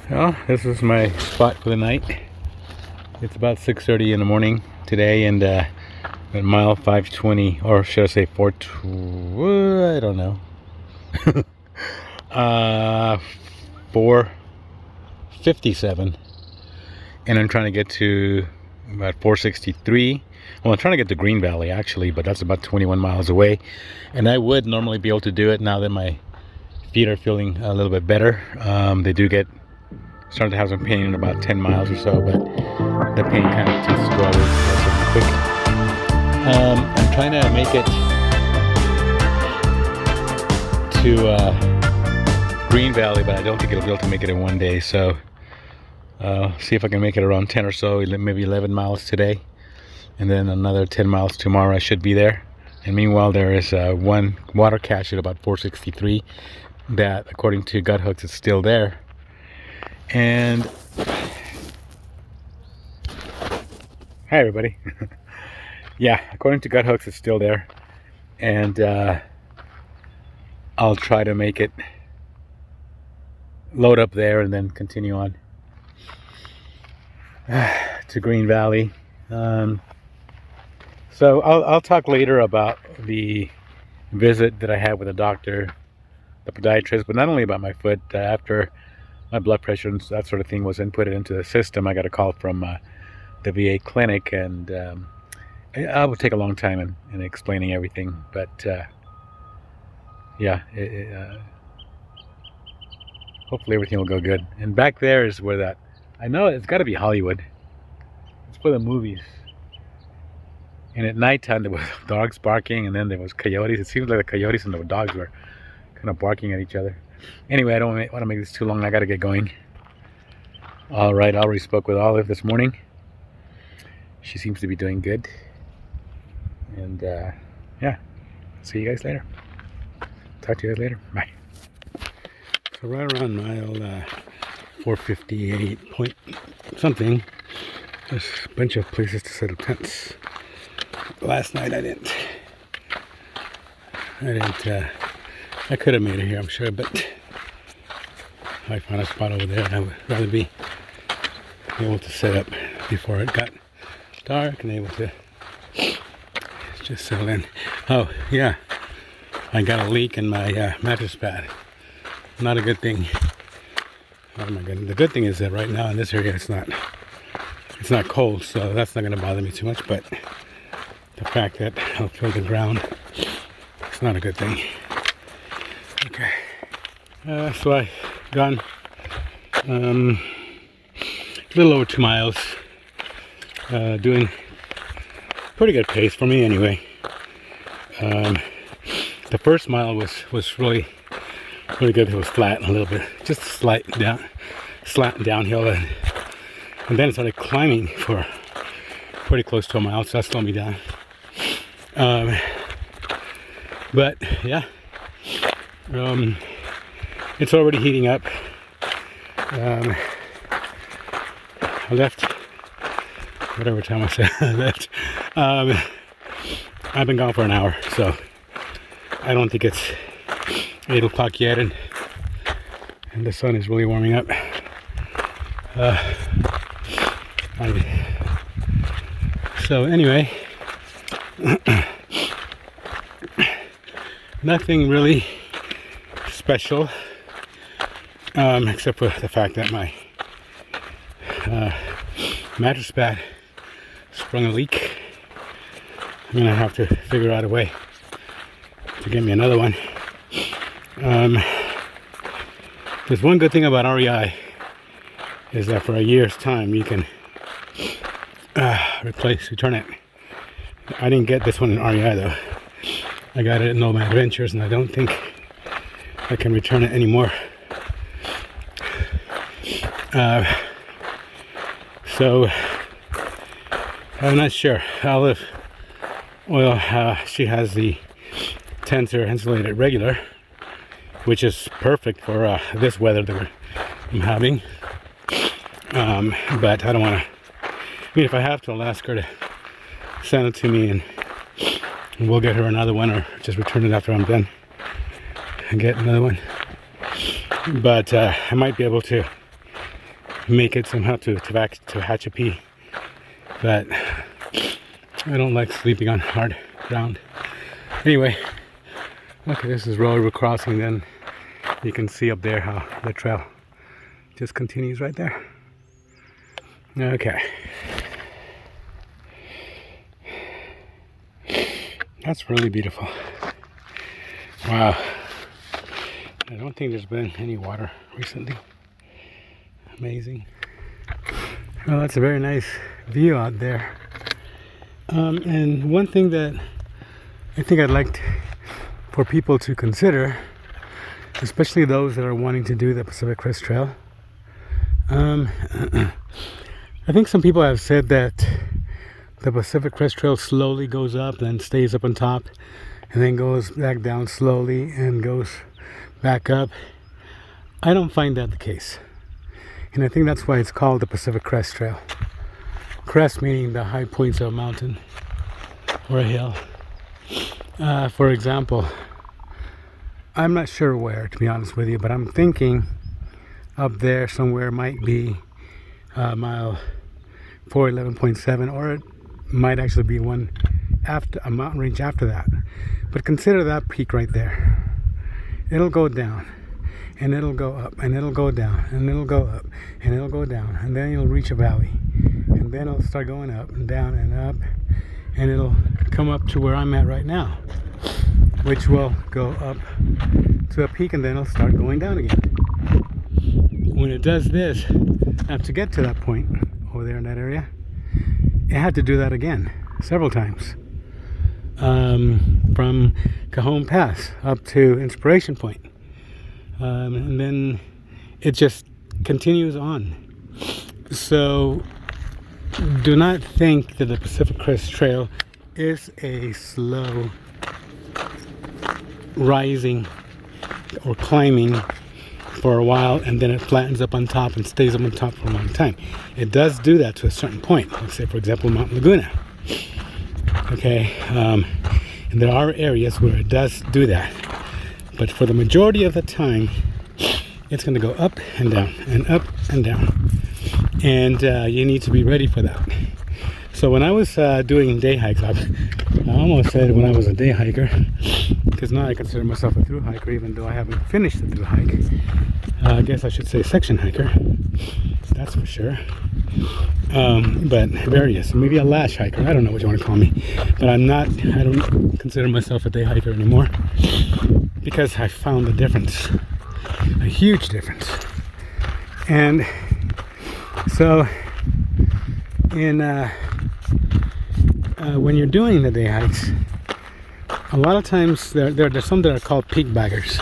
Well, this is my spot for the night. It's about 6:30 in the morning today, and at mile 520, or should I say 420? I don't know. 457, and I'm trying to get to about 463. Well, I'm trying to get to Green Valley actually, but that's about 21 miles away, and I would normally be able to do it now that my feet are feeling a little bit better. They do get starting to have some pain in about 10 miles or so, but the pain kind of tends to go away relatively quick. I'm trying to make it to Green Valley, but I don't think it'll be able to make it in one day, so see if I can make it around 10 or so, maybe 11 miles today, and then another 10 miles tomorrow. I should be there. And meanwhile, there is one water cache at about 463 that, according to Gut Hooks, is still there. And hi everybody. Yeah, according to Gut Hooks, it's still there, and I'll try to make it load up there and then continue on to Green Valley. So I'll talk later about the visit that I had with the doctor, the podiatrist, but not only about my foot. After my blood pressure and that sort of thing was inputted into the system, I got a call from the VA clinic, and I will take a long time in explaining everything, but yeah, hopefully everything will go good. And back there is where that, I know it's got to be Hollywood. It's for the movies. And at nighttime there was dogs barking, and then there was coyotes. It seems like the coyotes and the dogs were kind of barking at each other. Anyway, I don't want to make this too long. I got to get going. All right, I already spoke with Olive this morning. She seems to be doing good. And yeah, see you guys later. Talk to you guys later. Bye. So right around mile 458 point something, there's a bunch of places to set up tents. Last night I didn't. I could have made it here, I'm sure, but I found a spot over there, and I would rather be able to set up before it got dark and able to just settle in. Oh yeah, I got a leak in my mattress pad. Not a good thing. Oh my goodness. The good thing is that right now in this area it's not cold, so that's not going to bother me too much, but the fact that I'll feel the ground, it's not a good thing. Okay, so I gone a little over 2 miles, doing pretty good pace for me anyway. The first mile was really good. It was flat a little bit, just slight downhill, and then it started climbing for pretty close to a mile, so that slowed me down. But yeah, it's already heating up. I left whatever time I said I left. I've been gone for an hour, so I don't think it's 8 o'clock yet, and the sun is really warming up. So anyway, nothing really special, except for the fact that my mattress pad sprung a leak. I'm gonna have to figure out a way to get me another one. There's one good thing about REI, is that for a year's time you can return it. I didn't get this one in REI though. I got it at Nomad Adventures, and I don't think I can return it anymore. So I'm not sure. Olive, well, she has the tents are insulated regular, which is perfect for this weather that I'm having. But I don't want to. I mean, if I have to, I'll ask her to send it to me, and we'll get her another one, or just return it after I'm done and get another one. But I might be able to make it somehow to Tehachapi, but I don't like sleeping on hard ground. Anyway, okay, this is road we're crossing. Then you can see up there how the trail just continues right there. Okay, that's really beautiful. Wow, I don't think there's been any water recently. Amazing. Well, that's a very nice view out there. And one thing that I think I'd like for people to consider, especially those that are wanting to do the Pacific Crest Trail, I think some people have said that the Pacific Crest Trail slowly goes up, then stays up on top, and then goes back down slowly and goes back up. I don't find that the case. And I think that's why it's called the Pacific Crest Trail. Crest meaning the high points of a mountain or a hill. For example, I'm not sure where, to be honest with you, but I'm thinking up there somewhere might be mile 411.7, or it might actually be one after a mountain range after that. But consider that peak right there. It'll go down, and it'll go up, and it'll go down, and it'll go up, and it'll go down, and then you'll reach a valley, and then it'll start going up and down and up, and it'll come up to where I'm at right now, which will go up to a peak, and then it'll start going down again. When it does this, now to get to that point over there in that area, it had to do that again several times, from Cajon Pass up to Inspiration Point. And then it just continues on. So do not think that the Pacific Crest Trail is a slow rising or climbing for a while, and then it flattens up on top and stays up on top for a long time. It does do that to a certain point. Let's say, for example, Mount Laguna. Okay, and there are areas where it does do that. But for the majority of the time, it's going to go up and down and up and down. And you need to be ready for that. So when I was doing day hikes, I almost said when I was a day hiker, because now I consider myself a through hiker, even though I haven't finished the through hike. I guess I should say section hiker, that's for sure. But various, maybe a lash hiker, I don't know what you want to call me. But I don't consider myself a day hiker anymore, because I found a difference, a huge difference. And so when you're doing the day hikes, a lot of times there's some that are called peak baggers,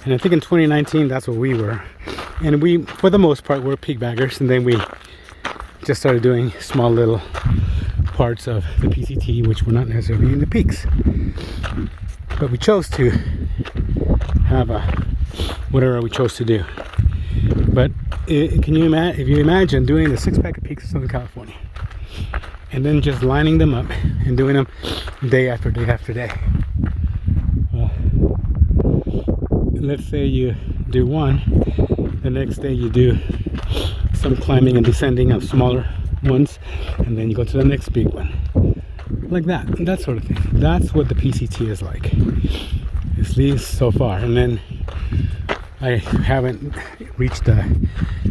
and I think in 2019 that's what we were. And we, for the most part, were peak baggers, and then we just started doing small little parts of the PCT, which were not necessarily in the peaks. But we chose to have whatever we chose to do. But if you imagine doing the 6-pack of peaks of Southern California, and then just lining them up and doing them day after day after day. Well, let's say you do one, the next day you do some climbing and descending of smaller ones, and then you go to the next big one. Like that sort of thing. That's what the PCT is like, at least so far. And then I haven't reached the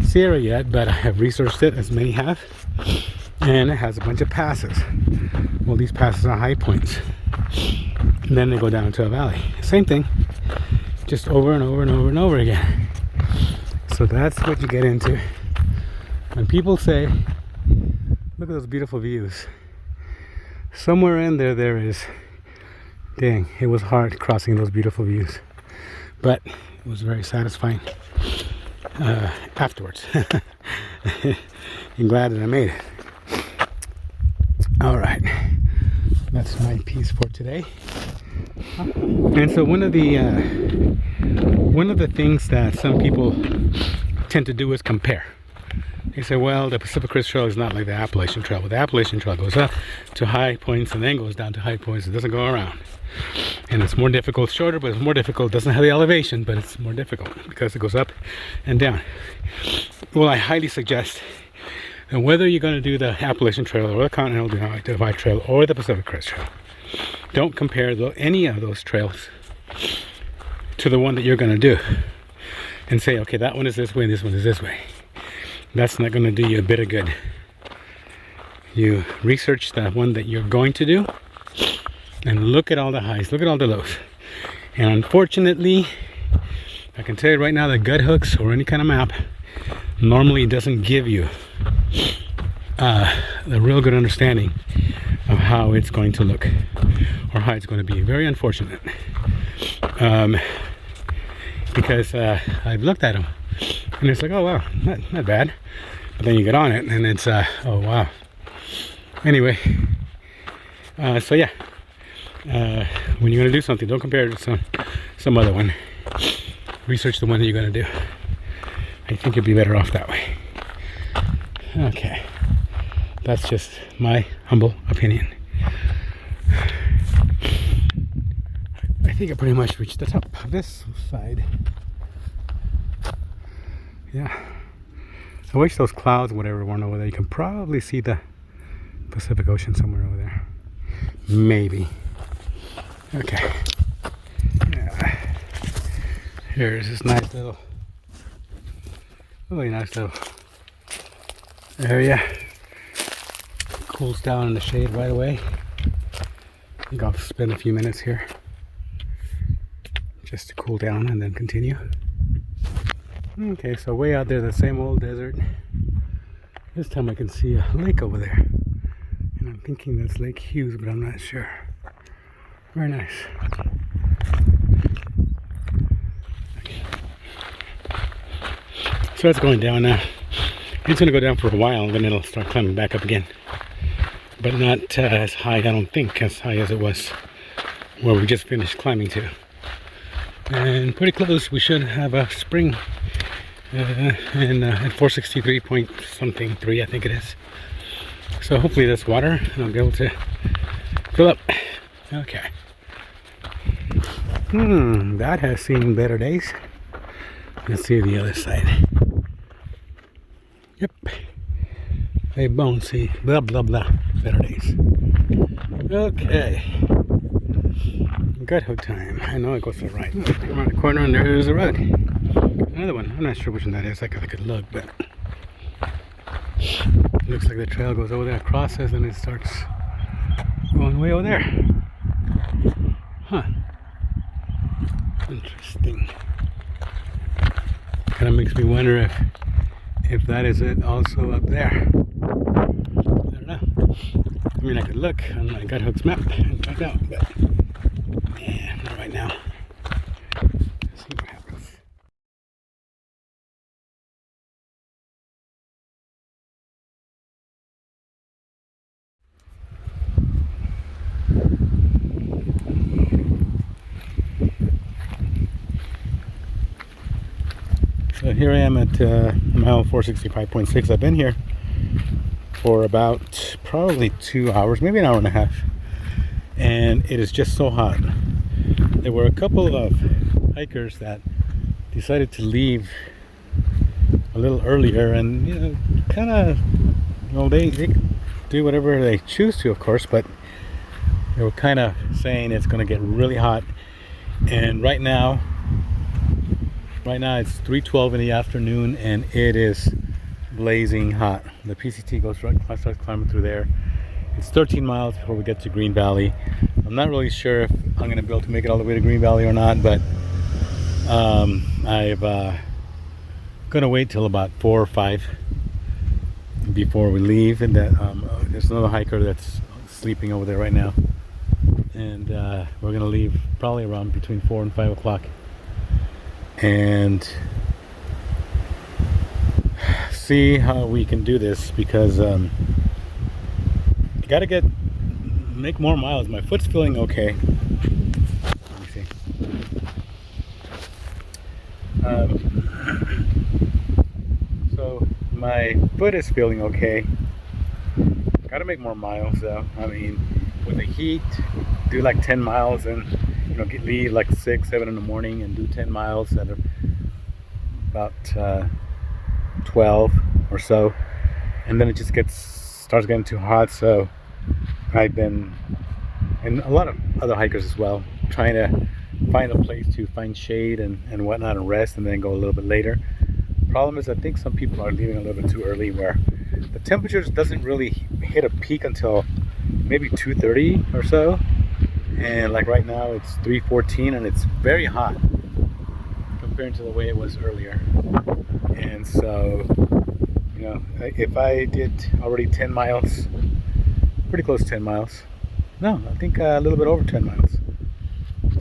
Sierra yet, but I have researched it, as many have, and it has a bunch of passes. Well, these passes are high points, and then they go down into a valley. Same thing, just over and over and over and over again. So that's what you get into when people say, look at those beautiful views. Somewhere in there is, dang, it was hard crossing those beautiful views, but it was very satisfying afterwards. I'm glad that I made it. All right, that's my piece for today. And so one of the things that some people tend to do is compare. They say, well, the Pacific Crest Trail is not like the Appalachian Trail. But the Appalachian Trail goes up to high points and then goes down to high points. It doesn't go around. And it's more difficult, shorter, but it's more difficult. It doesn't have the elevation, but it's more difficult because it goes up and down. well, I highly suggest that whether you're going to do the Appalachian Trail or the Continental Divide Trail or the Pacific Crest Trail, don't compare any of those trails to the one that you're going to do and say, okay, that one is this way and this one is this way. That's not going to do you a bit of good. You research the one that you're going to do and look at all the highs, look at all the lows. And unfortunately, I can tell you right now that gut hooks or any kind of map normally doesn't give you a real good understanding of how it's going to look or how it's going to be. Very unfortunate. Because I've looked at them and it's like, oh wow, not bad. But then you get on it and it's oh wow. Anyway, so yeah, when you're gonna do something, don't compare it to some other one. Research the one that you're gonna do. I think you'll be better off that way. Okay, that's just my humble opinion. I think I pretty much reached the top of this side. Yeah, I wish those clouds, whatever, weren't over there. You can probably see the Pacific Ocean somewhere over there. Maybe. Okay. Yeah. Here's this nice little, really nice little area. Cools down in the shade right away. I think I'll spend a few minutes here just to cool down and then continue. Okay, so way out there, the same old desert. This time I can see a lake over there. And I'm thinking that's Lake Hughes, but I'm not sure. Very nice. Okay. So it's going down now. It's going to go down for a while, and then it'll start climbing back up again. But not as high, I don't think, as high as it was where we just finished climbing to. And pretty close, we should have a spring and at 463 point something 3, I think it is. So hopefully that's water and I'll be able to fill up. Okay. That has seen better days. Let's see the other side. Yep. A bone see blah blah blah better days. Okay. Gut hook time. I know it goes to the right. Around the corner and there's a road. Another one. I'm not sure which one that is. I could look, but it looks like the trail goes over there, crosses, and it starts going way over there. Huh. Interesting. Kind of makes me wonder if that is it also up there. I don't know. I mean, I could look on my Gut Hook's map and find out, but yeah, not right now. Let's see what happens. So here I am at mile 465.6. I've been here for about probably 2 hours, maybe an hour and a half, and it is just so hot. There were a couple of hikers that decided to leave a little earlier, and you know, kind of, you know, they do whatever they choose to, of course, but they were kind of saying it's going to get really hot. And right now it's 3:12 in the afternoon and it is blazing hot. The PCT starts climbing through there. It's 13 miles before we get to Green Valley. I'm not really sure if I'm going to be able to make it all the way to Green Valley or not, but I'm going to wait till about 4 or 5 before we leave. And that there's another hiker that's sleeping over there right now, and we're going to leave probably around between 4 and 5 o'clock. And see how we can do this, because you gotta make more miles. My foot's feeling okay. Let me see. So my foot is feeling okay. Gotta make more miles though. I mean, with the heat, do like 10 miles and leave like 6, 7 in the morning and do 10 miles at about 12 or so, and then it just starts getting too hot. So I've been, and a lot of other hikers as well, trying to find a place to find shade and whatnot and rest, and then go a little bit later. Problem is, I think some people are leaving a little bit too early, where the temperatures doesn't really hit a peak until maybe 2:30 or so, and like right now it's 3:14 and it's very hot compared to the way it was earlier. And so, you know, if I did already 10 miles, pretty close to 10 miles, no, I think a little bit over 10 miles.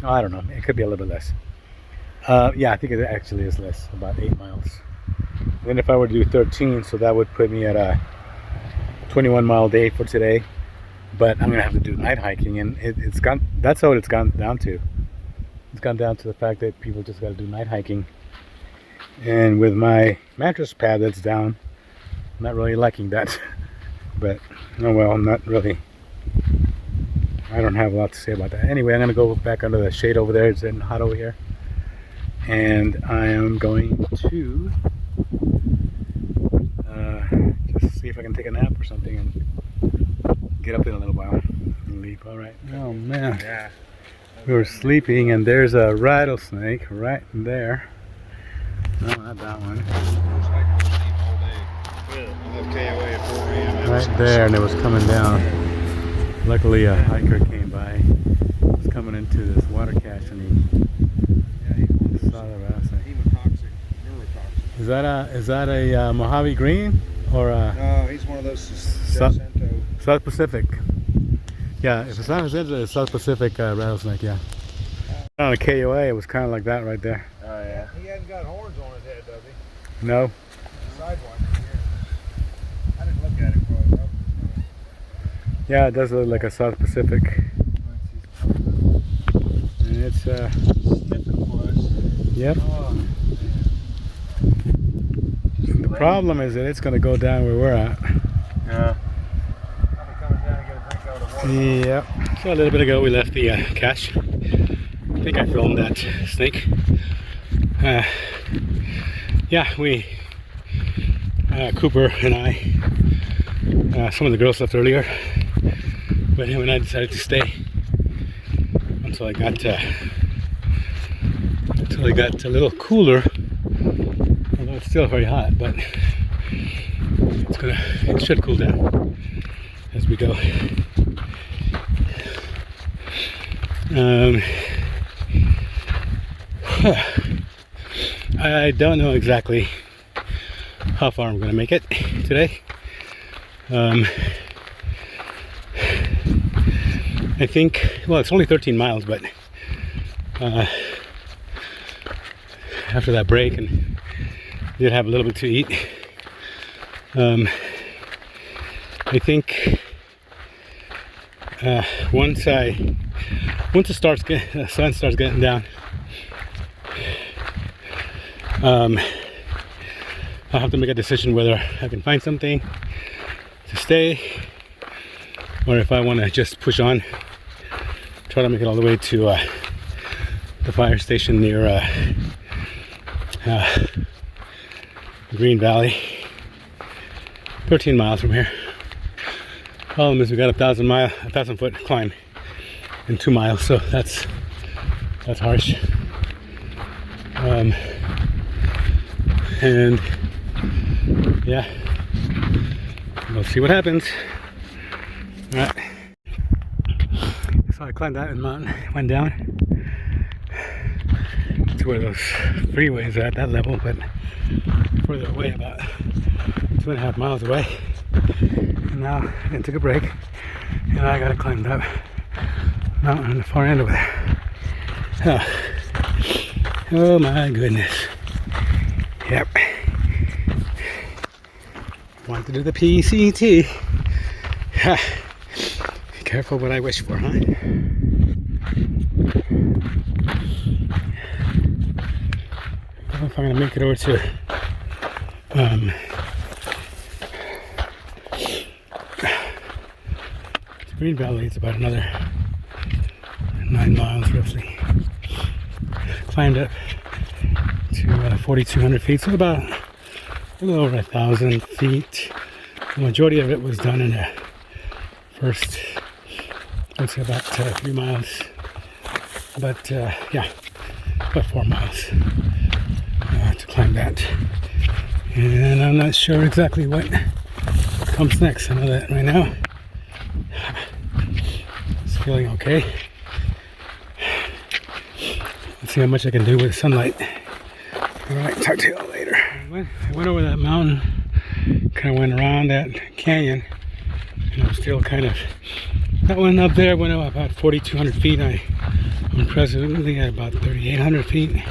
Oh, I don't know, it could be a little bit less. Yeah, I think it actually is less, about 8 miles. And then if I were to do 13, so that would put me at a 21-mile day for today. But I'm gonna have to do night hiking, and that's how it's gone down to. It's gone down to the fact that people just got to do night hiking. And with my mattress pad that's down, I'm not really liking that. But oh well, I'm not really. I don't have a lot to say about that. Anyway, I'm gonna go back under the shade over there. It's getting hot over here, and I am going to just see if I can take a nap or something and get up in a little while and leave. All right. Oh man. Yeah. We were sleeping and there's a rattlesnake right there. No, not that one. Right there, and it was coming down. Luckily a hiker came by. He was coming into this water cache and he saw the rattlesnake. Is that a Mojave Green or a? No, he's one of those South Pacific. Yeah, if it's not a South Pacific rattlesnake, yeah. On a KOA, it was kind of like that right there. Oh yeah. He hasn't got horns on his head, does he? No. Sidewalk here. I didn't look at it close. Yeah, it does look like a South Pacific. And it's yep. Oh, the problem is that it's going to go down where we're at. yeah. Yep. So a little bit ago we left the cache. I think I filmed that snake. Yeah, Cooper and I, some of the girls left earlier, but him and I decided to stay until it got a little cooler. Although it's still very hot, but it should cool down as we go. I don't know exactly how far I'm going to make it today. I think, well, it's only 13 miles, but after that break and did have a little bit to eat, I think once the sun starts getting down, I'll have to make a decision whether I can find something to stay or if I want to just push on, try to make it all the way to the fire station near Green Valley. 13 miles from here. Problem is we got a 1,000-foot climb in 2 miles, so that's harsh. And yeah, we'll see what happens. All right. So I climbed that mountain, went down to where those freeways are at that level, but further away, about 2.5 miles away. And now I took a break, and I gotta climb that mountain on the far end over there. Oh my goodness. Yep. Want to do the PCT. Be careful what I wish for, huh? I don't know if I'm gonna make it over to Green Valley. It's about another 9 miles roughly. Climbed up to 4,200 feet, so about a little over 1,000 feet. The majority of it was done in the first, I'd say about 3 miles. But yeah, about 4 miles to climb that. And I'm not sure exactly what comes next. I know that right now it's feeling okay. Let's see how much I can do with sunlight. Alright, talk to you all later. I went over that mountain, kind of went around that canyon, and I'm still kind of, that one up there went up about 4,200 feet. I'm presently at about 3,800 feet.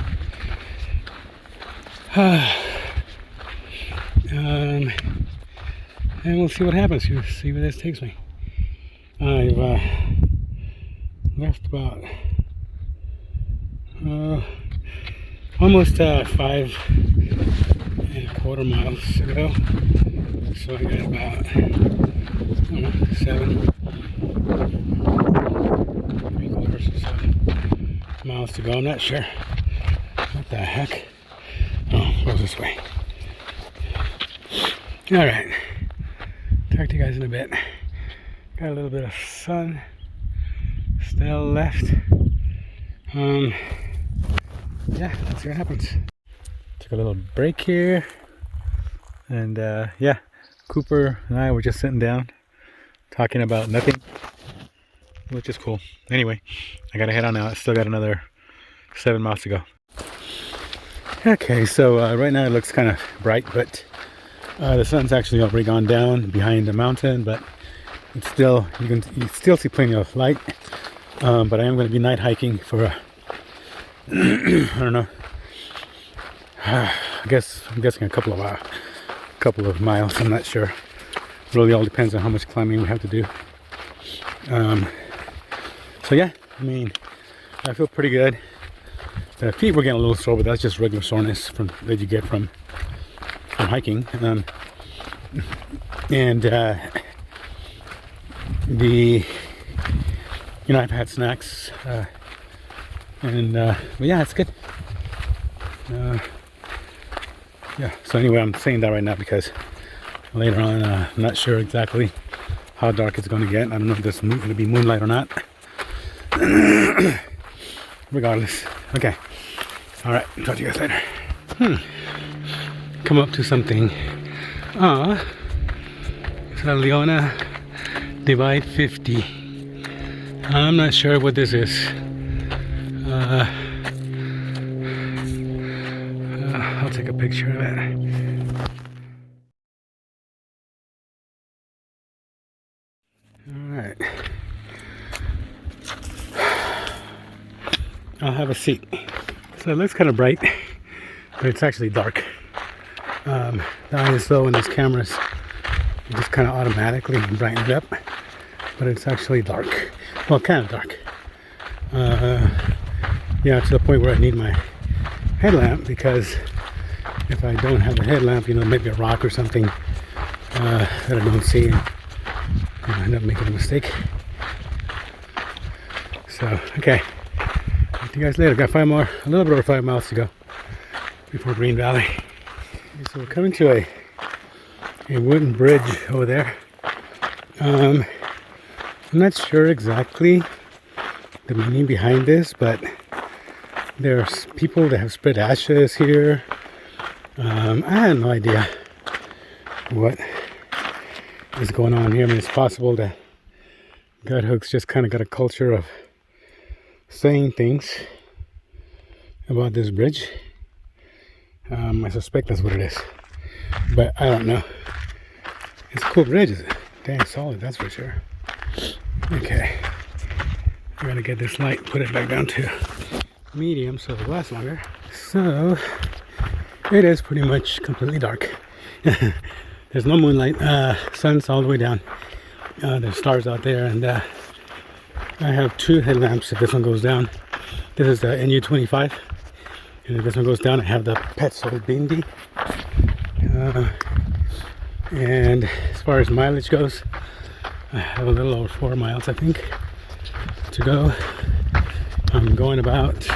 And we'll see what happens. We'll see where this takes me. I've left about almost 5.25 miles to go. So I got about 7.75 or 7 miles to go. I'm not sure. What the heck? Oh, it goes this way. Alright. Talk to you guys in a bit. Got a little bit of sun still left. Yeah, let's see what happens. Took a little break here. And yeah, Cooper and I were just sitting down talking about nothing, which is cool. Anyway, I gotta head on now. I still got another 7 miles to go. Okay, so right now it looks kind of bright, but the sun's actually already gone down behind the mountain, but it's still, you still see plenty of light. But I am going to be night hiking for I don't know, I'm guessing a couple of miles. I'm not sure. It really all depends on how much climbing we have to do. So yeah, I mean, I feel pretty good. The feet were getting a little sore, but that's just regular soreness that you get from hiking. I've had snacks, but yeah, it's good. Yeah, so anyway, I'm saying that right now because later on, I'm not sure exactly how dark it's going to get. I don't know if there's going to be moonlight or not. Regardless. Okay. Alright, talk to you guys later. Come up to something. Sa Leona Divide 50. I'm not sure what this is. I'll take a picture of it. Alright. I'll have a seat. So it looks kind of bright, but it's actually dark. The ISO in these cameras just kind of automatically brighten it up, but it's actually dark. Well, kind of dark. Yeah, to the point where I need my headlamp, because if I don't have a headlamp, maybe a rock or something that I don't see, and I end up making a mistake. So, okay. See you guys later. Got a little bit over 5 miles to go before Green Valley. Okay, so we're coming to a wooden bridge over there. I'm not sure exactly the meaning behind this, but there's people that have spread ashes here. I had no idea what is going on here. I mean, it's possible that Gut Hook's just kind of got a culture of saying things about this bridge. I suspect that's what it is, but I don't know. It's a cool bridge. It's dang solid, that's for sure. Okay, I'm gonna get this light, put it back down to medium so it'll last longer. So it is pretty much completely dark. There's no moonlight. Sun's all the way down. There's stars out there, and I have 2 headlamps if this one goes down. This is the NU25, and if this one goes down, I have the Petzl Bindi. And as far as mileage goes, I have a little over 4 miles, I think, to go. I'm going about,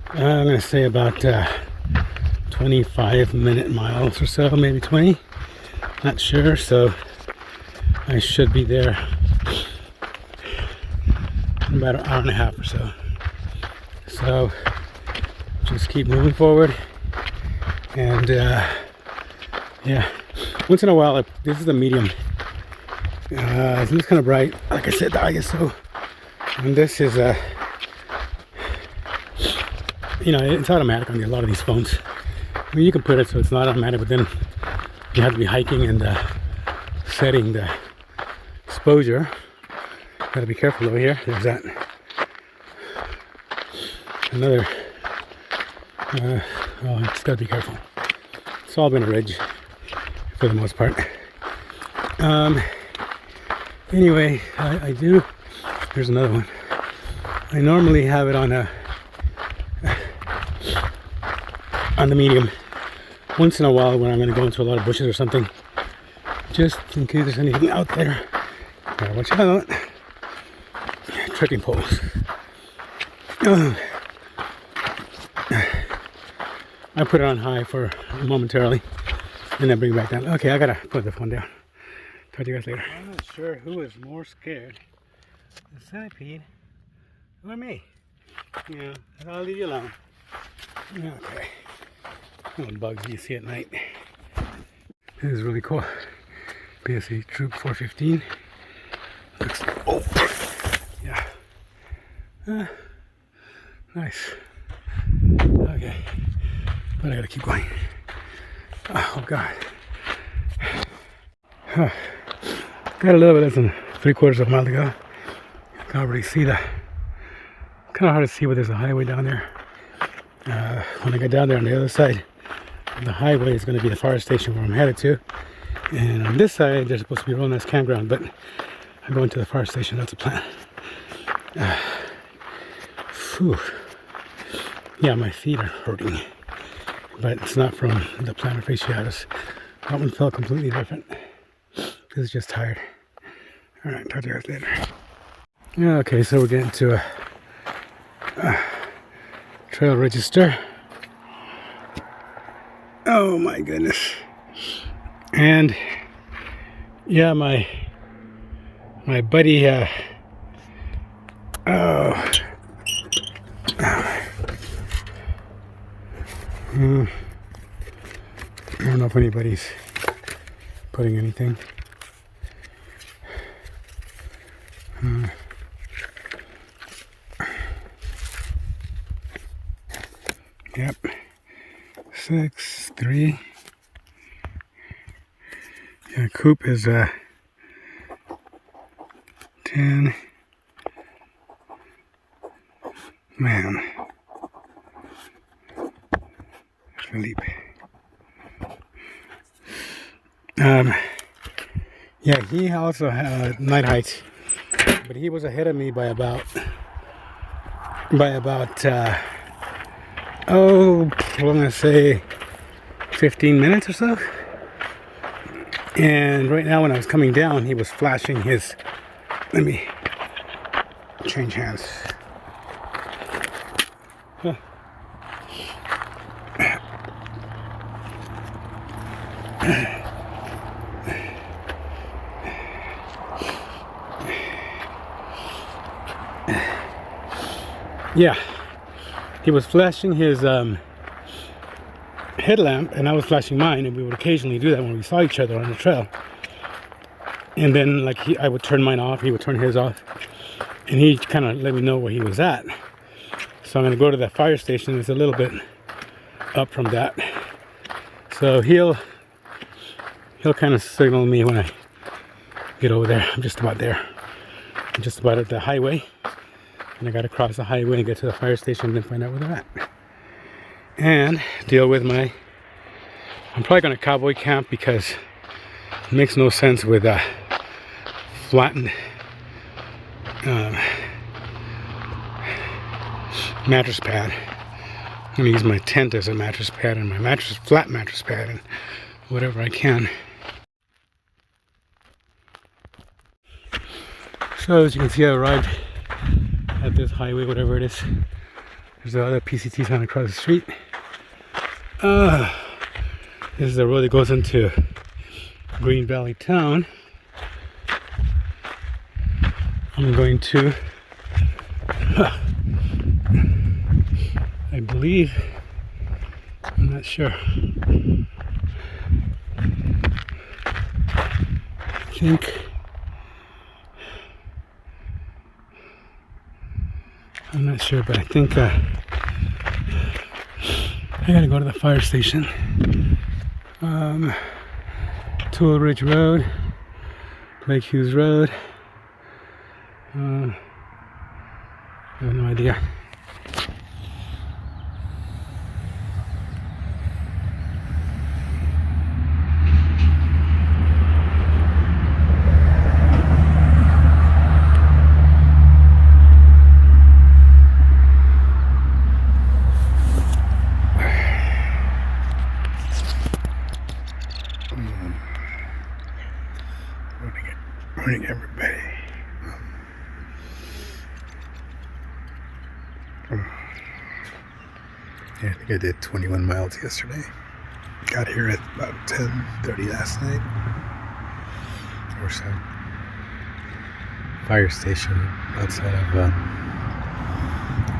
I'm going to say about 25-minute miles or so, maybe 20. Not sure. So I should be there in about an hour and a half or so. So just keep moving forward. And yeah, once in a while, this is a medium. It looks kind of bright. Like I said, the ISO. And this is it's automatic on a lot of these phones. I mean, you can put it so it's not automatic, but then you have to be hiking and setting the exposure. Gotta be careful over here. There's that. Another. Just gotta be careful. It's all been a ridge for the most part. Anyway, I do. Here's another one. I normally have it on the medium. Once in a while, when I'm going to go into a lot of bushes or something, just in case there's anything out there. Gotta watch out. Trekking poles. I put it on high for momentarily, and then bring it back down. Okay, I gotta put the phone down. Talk to you guys later. I'm not sure who is more scared, the centipede or me. I'll leave you alone. Okay. What bugs do you see at night? This is really cool. PCT Troop 415. Looks, oh, yeah. Nice. Okay. But I gotta keep going. Oh, God. Got a little bit less than 3/4 of a mile to go. You can already see the. Kind of hard to see, but there's a highway down there. When I get down there on the other side, the highway is going to be the fire station where I'm headed to. And on this side, there's supposed to be a real nice campground, but I'm going to the fire station. That's the plan. Whew. Yeah, my feet are hurting, but it's not from the plantar fasciitis. That one felt completely different. This is just tired. All right, talk to you guys later. Yeah, okay, so we're getting to a trail register. Oh my goodness. And yeah, my buddy I don't know if anybody's putting anything. Yep. 6, 3. Yeah, coop is 10. Man. Philippe. Yeah, he also had night hikes, but he was ahead of me by about I'm gonna say 15 minutes or so. And right now, when I was coming down, he was flashing his. Let me change hands. Huh. Yeah, he was flashing his headlamp, and I was flashing mine, and we would occasionally do that when we saw each other on the trail. And then, like, I would turn mine off, he would turn his off, and he kind of let me know where he was at. So I'm going to go to that fire station. It's a little bit up from that, so he'll kind of signal me when I get over there. I'm just about there. I'm just about at the highway. And I got to cross the highway and get to the fire station and then find out where they're at. And deal with my... I'm probably going to cowboy camp because it makes no sense with a flattened mattress pad. I'm going to use my tent as a mattress pad and my flat mattress pad and whatever I can. So as you can see, I arrived at this highway, whatever it is. There's the other PCT sign across the street. This is the road that goes into Green Valley town. I'm going to, I believe, I'm not sure. I think I'm not sure, but I think I gotta go to the fire station. Tool Ridge Road, Lake Hughes Road. I have no idea. Morning, everybody. Yeah, I think I did 21 miles yesterday. Got here at about 10:30 last night or so. Fire station outside of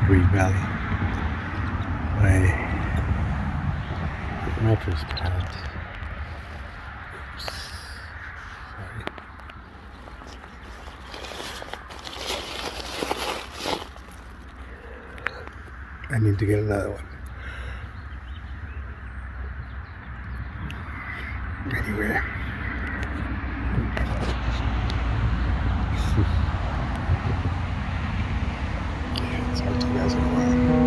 Green Valley. My mattress pad. Oops. Sorry. I need to get another one. Anyway. Yeah, it's hard to you guys in a while.